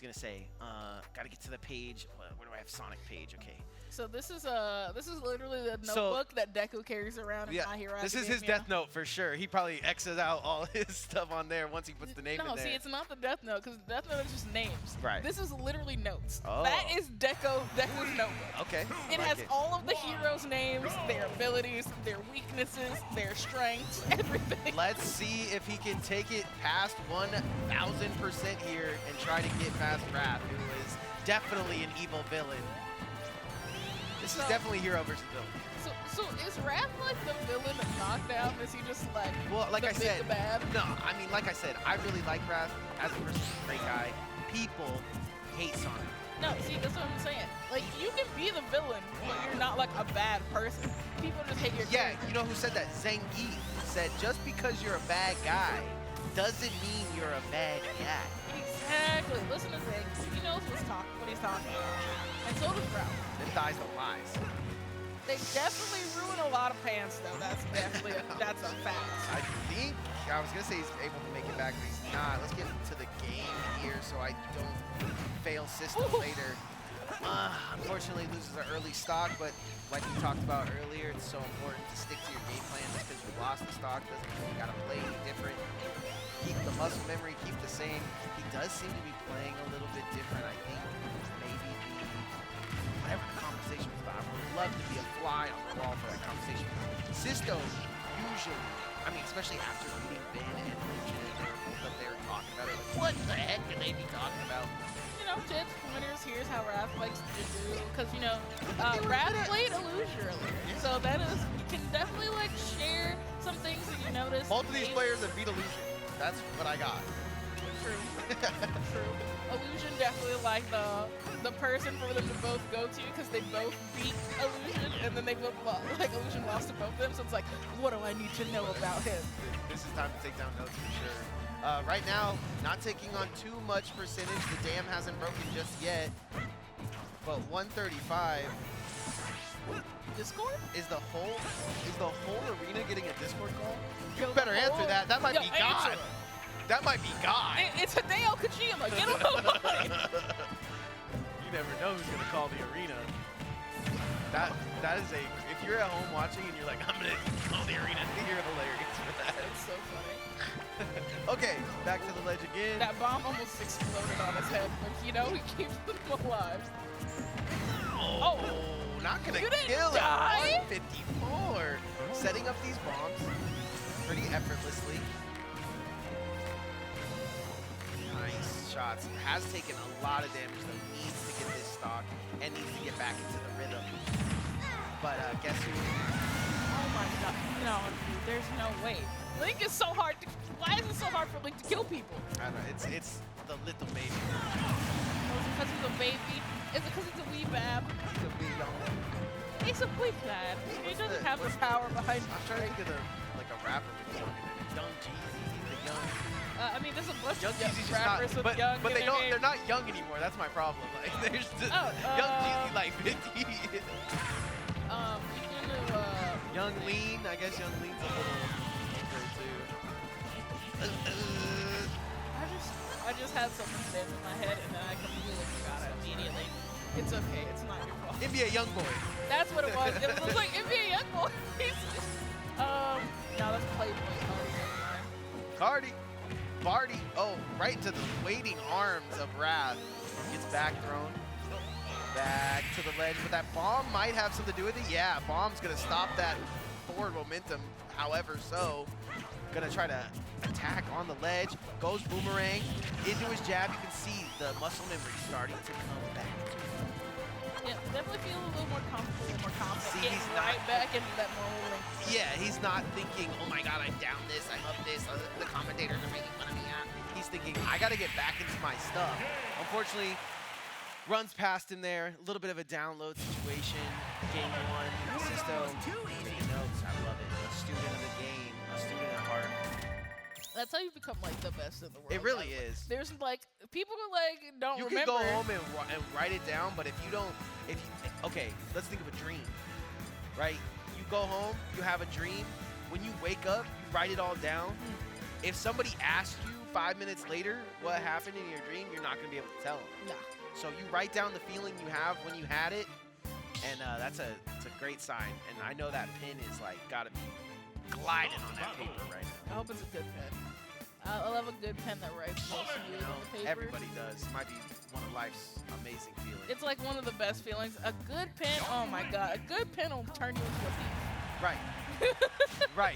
gonna say? Gotta get to the page. Where do I have Sonic page? Okay. So this is literally the notebook that Deku carries around in My Hero Academia. This is his Death Note for sure. He probably X's out all his stuff on there once he puts the name in there. No, see, it's not the Death Note because Death Note is just names. Right. This is literally notes. Oh. That is Deku's notebook. Okay. It has all of the heroes' names, their abilities, their weaknesses, their strengths, everything. Let's see if he can take it past 1,000% here and try to get past Wrath, who is definitely an evil villain. This is definitely hero versus villain. So is Wrath like the villain of Knockdown? Is he just like like the I said, big bad? No, I mean, like I said, I really like Wrath as a person, he's a great guy. People hate Sonic. No, see, that's what I'm saying. Like, you can be the villain, but you're not like a bad person. People just hate your character. You know who said that? Zangief said, just because you're a bad guy doesn't mean you're a bad guy. Exactly. Listen to Zangief. He knows what he's talking about. And so does Ralph. Them thighs don't lie. They definitely ruin a lot of pants, though. That's definitely that's a fact. I was gonna say he's able to make it back, but he's not. Let's get into the game here so I don't fail Scisto later. Unfortunately, loses an early stock, but like we talked about earlier, it's so important to stick to your game plan. Just because you lost the stock doesn't mean you gotta play different. Keep the muscle memory, keep the same. He does seem to be playing a little bit different. I think maybe whatever the conversation was about. I would love to be a fly on the wall for that conversation. Scisto usually, I mean, especially after meeting Ben and Richard, they were both up there talking about it. Like, what the heck could they be talking about? You know, tips, pointers, here's how Wrath likes to do. Because, you know, Wrath played Illusion earlier. So that is, you can definitely, like, share some things that you notice. Both of these players have beat Illusion. That's what I got. True. True. Illusion definitely like the person for them to both go to because they both beat Illusion and then they both like Illusion lost to both of them. So it's like, what do I need to know about him? This is time to take down notes for sure. Right now, not taking on too much percentage. The dam hasn't broken just yet. But 135. Discord? Is the whole arena getting a Discord call? You better answer that. That might be God. That might be God. It's Hideo Kojima. Get him online. You never know who's gonna call the arena. That is if you're at home watching and you're like, I'm gonna call the arena, you're hilarious for that. It's so funny. Okay, back to the ledge again. That bomb almost exploded on his head, but you know, he keeps them alive. Oh, not gonna kill him. 154. Setting up these bombs pretty effortlessly. Nice shots. Has taken a lot of damage though. Needs to get this stock and needs to get back into the rhythm. But guess who? Oh my god. No, dude, there's no way. Link is so hard to. Why is it so hard for Link to kill people? I don't know. It's the little baby. Oh, is it because he's a baby? Is it because he's a wee bab? He's a wee young. He's a wee bab. He doesn't have the power behind him. I'm trying to think of like a rapper with Young Jeezy, the young. I mean, there's a bunch Young of Jeezy's rappers just with young. but they're not young anymore. That's my problem. Like there's just Young Jeezy like 50. You can do Young Lean. I guess Young Lean's a little older too. I just had something stand in my head and then I completely forgot it immediately. It's okay. It's not your fault. NBA Youngboy. That's what it was. It was like NBA Youngboy. No, that's Playboy Cardi. Barty. Oh, right to the waiting arms of Wrath. Gets back thrown. Back to the ledge. But that bomb might have something to do with it. Yeah, bomb's going to stop that forward momentum. However, going to try to attack on the ledge. Goes boomerang into his jab. You can see the muscle memory starting to come back. Yeah, definitely feel a little more comfortable, more confident. See, getting right back into that normal. Yeah, he's not thinking, oh my god, I'm down this, I'm up this, the commentators are making fun of me. He's thinking, I got to get back into my stuff. Unfortunately, runs past him there. A little bit of a download situation. Game one, Scisto taking notes. I love it. A student of the game, a student at heart. That's how you become like the best in the world. It really is. There's like people are like don't you remember. You can go home and write it down, but if you don't, okay, let's think of a dream, right? You go home, you have a dream. When you wake up, you write it all down. If somebody asked you 5 minutes later what happened in your dream, you're not going to be able to tell him. Nah. So you write down the feeling you have when you had it, and it's a great sign. And I know that pin is like got to be gliding on that paper right now. I hope it's a good pen. I love a good pen that writes most smooth on the paper. Everybody does. Might be one of life's amazing feelings. It's like one of the best feelings. A good pen, oh my god, a good pen will turn you into a thief. Right. Right.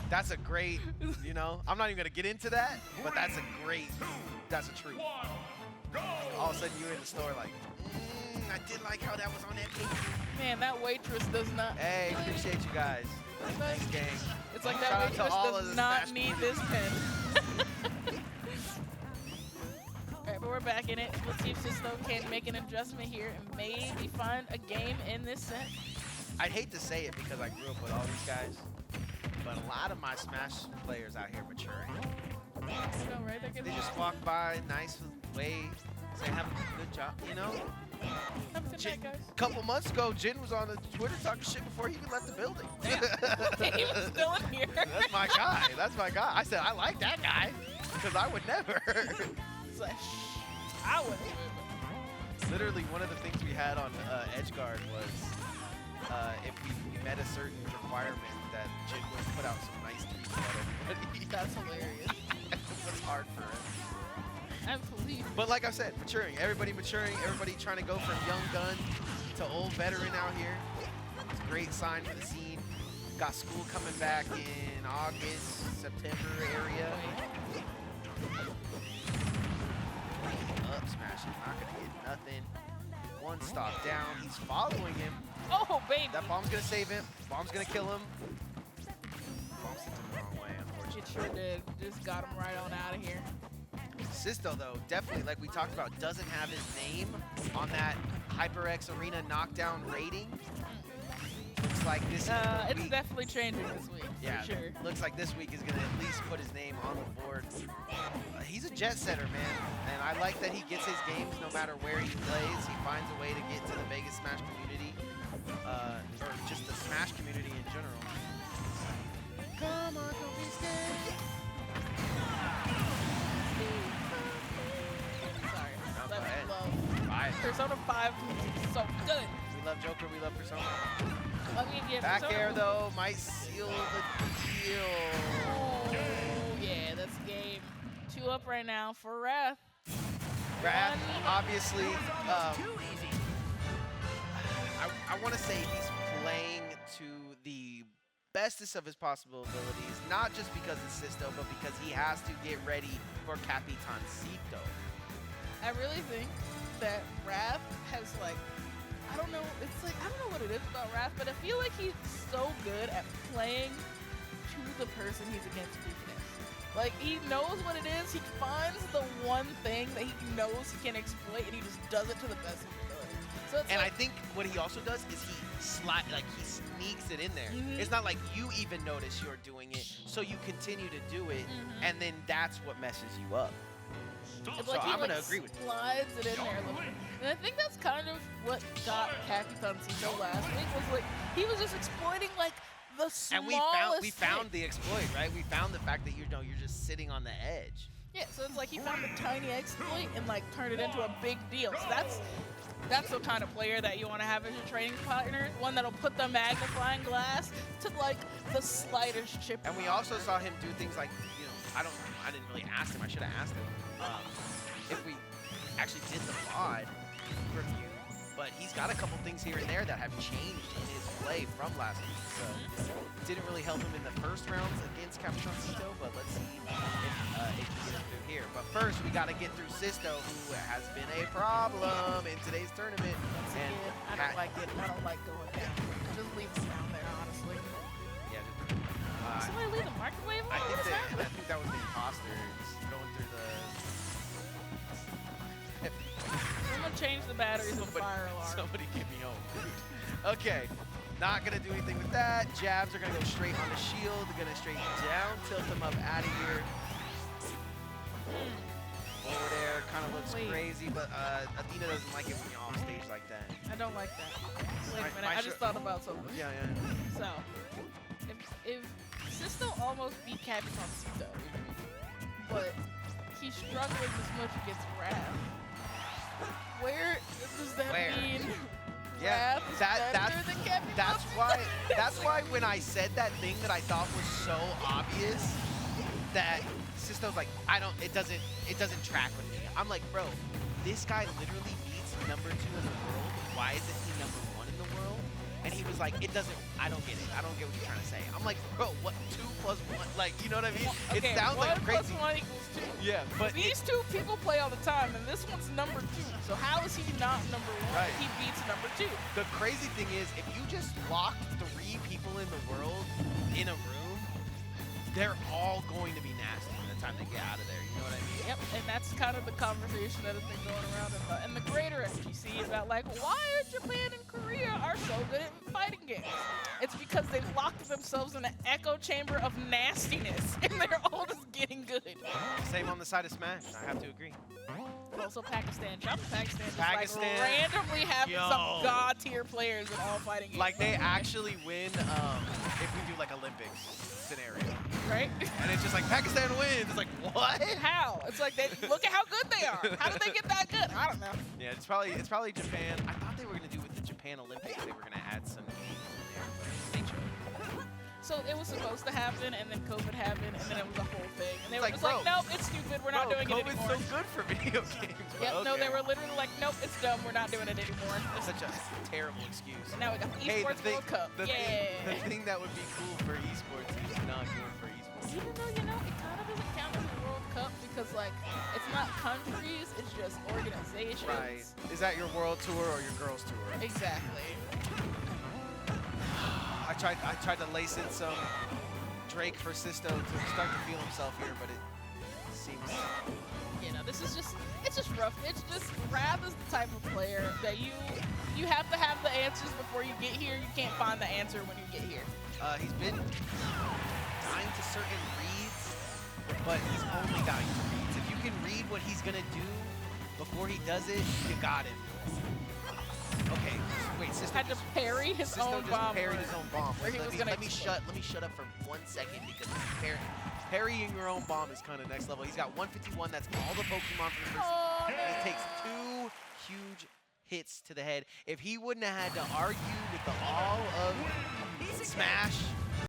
That's a great, you know, I'm not even going to get into that, but that's a truth. All of a sudden you're in the store like, I did like how that was on that paper. Man, that waitress does not. Hey, appreciate you guys. Thanks, gang. It's like that Shout out to waitress all of does the not Smash need this pen. Alright, but we're back in it. Let's see if Scisto can make an adjustment here and maybe find a game in this set. I'd hate to say it because I grew up with all these guys, but a lot of my Smash players out here maturing. I know, right? They just walk by, nice way, say have a good job, you know? Have a good night, guys. A couple months ago, Jin was on the Twitter talking shit before he even left the building. He was still in here. That's my guy. That's my guy. I said, I like that guy because I would never. It's like, shh, I wouldn't. Literally, one of the things we had on Edgeguard was if we met a certain requirement that Jin would put out some nice tweets about everybody. That's hilarious. It was hard for him. Absolutely. But like I said, maturing. Everybody maturing. Everybody trying to go from young gun to old veteran out here. It's a great sign for the scene. Got school coming back in August, September area. Up smash is not going to get nothing. One stock down. He's following him. Oh, baby. That bomb's going to save him. Bomb's going to kill him. Bomb sent him the wrong way, unfortunately. It sure did. Just got him right on out of here. Scisto, though, definitely, like we talked about, doesn't have his name on that HyperX Arena knockdown rating. Looks like this It's week. definitely changing this week, Yeah, for sure. looks like this week is going to at least put his name on the board. He's a jet setter, man, and I like that he gets his games no matter where he plays. He finds a way to get to the Vegas Smash community, or just the Smash community in general. Come on, don't be scared. Sorry. No, Let go me ahead. love. Persona 5 is so good. We love Joker, we love Persona. Let me get Back Persona. air, though, might seal the deal. Oh, yeah, that's game 2 up right now for Wrath. Wrath, obviously, I want to say he's playing to the bestest of his possible abilities, not just because it's Scisto, but because he has to get ready for Capitan Scisto. I really think that Wrath has, like, I don't know, it's like, I don't know what it is about Wrath, but I feel like he's so good at playing to the person he's against weakness. Like, he knows what it is, he finds the one thing that he knows he can exploit, and he just does it to the best of his ability. So it's And like, I think what he also does is he sneaks it in there. Mhm. It's not like you even notice you're doing it, so you continue to do it, and then that's what messes you up. it's So like he I'm gonna like agree with you. slides it in there a little bit. And I think that's kind of what got Capitan Scisto last week, was like, he was just exploiting like the smallest And we found thing. the exploit, right? We found the fact that you're just sitting on the edge. Yeah, so it's like he found a tiny exploit and like turned it into a big deal. So that's the kind of player that you want to have as your training partner, one that'll put the magnifying glass to like the slightest chip. And we also saw him do things like, you know, I didn't really ask him. I should have asked him if we actually did the VOD review. But he's got a couple things here and there that have changed in his play from last week. So didn't really help him in the first rounds against Capitan Scisto, but let's see if it can get him through here. But first, we got to get through Scisto, who has been a problem in today's tournament. And I don't like it. I don't like going down. Just leave it down there, honestly. Yeah, Somebody leave the microwave on? I What is happening? think that was the imposter just going through the. Someone change the batteries on fire alarm. Somebody get me home. Okay, not gonna do anything with that. Jabs are gonna go straight on the shield. They're gonna straight down, tilt them up out of here. Forward air kind of looks crazy, but Athena doesn't like it when you're off stage like that. I don't like that. Wait a minute, my I just thought about something. Yeah. So, if Scisto almost beat Capitan Scisto, but he's struggling this much against Wrath. Where does that mean? Yeah, Wrath is better than Kevin that's why when I said that thing that I thought was so obvious that Scisto's like, it doesn't track with me. I'm like, bro, this guy literally beats #2 in the world. Why isn't he #1 in the world? And he was like, I don't get it. I don't get what you're trying to say. I'm like, bro, what, 2 + 1? Like, you know what I mean? Okay, it sounds like crazy. 1 + 1 equals 2. Yeah, but these two people play all the time, and this one's #2. So how is he not #1? Right. He beats #2. The crazy thing is, if you just locked 3 people in the world in a room, they're all going to be nasty by the time they get out of there. You know what I mean? Yep, and that's kind of the conversation that has been going around in the greater FGC about like why Japan and Korea are so good at fighting games. It's because they locked themselves in an echo chamber of nastiness, and they're all just getting good. Same on the side of Smash. I have to agree. Also, Pakistan. Shout out to Pakistan. Just Pakistan. like randomly have some god tier players in all fighting games. Like they actually win if we do like Olympics scenario. Right? And it's just like Pakistan wins. It's like what? How? It's like look at how good they are. How did they get that good? I don't know. Yeah, it's probably Japan. I thought they were gonna do with the Japan Olympics. They were gonna add some games in there, but they chose. So it was supposed to happen, and then COVID happened, and then it was a whole thing. And they were Like, just bro, like, nope, it's stupid. We're not doing it COVID's anymore. so good for video games. Yep, Okay. no, they were literally like, nope, it's dumb. We're not doing it anymore. That's such a terrible excuse. And now we got the Hey, Esports World Cup. the Yeah. thing that would be cool for esports is not good for esports. Even though, it kind of doesn't count as a World Cup because, like, it's not countries, it's just organizations. Right. Is that your world tour or your girls tour? Exactly. I tried to lace in some Drake for Scisto to start to feel himself here, but it seems... You know, it's just rough. It's just, Rav is the type of player that you have to have the answers before you get here. You can't find the answer when you get here. He's been dying to certain reads, but he's only dying to reads. If you can read what he's gonna do before he does it, you got him. Okay, wait, Scisto had to parry his own bomb. Parried his own bomb. Where he was gonna Let me shut up for 1 second because parrying your own bomb is kind of next level. He's got 151. That's all the Pokemon from the first. Oh, He takes 2 huge hits to the head. If he wouldn't have had to argue with the all of Smash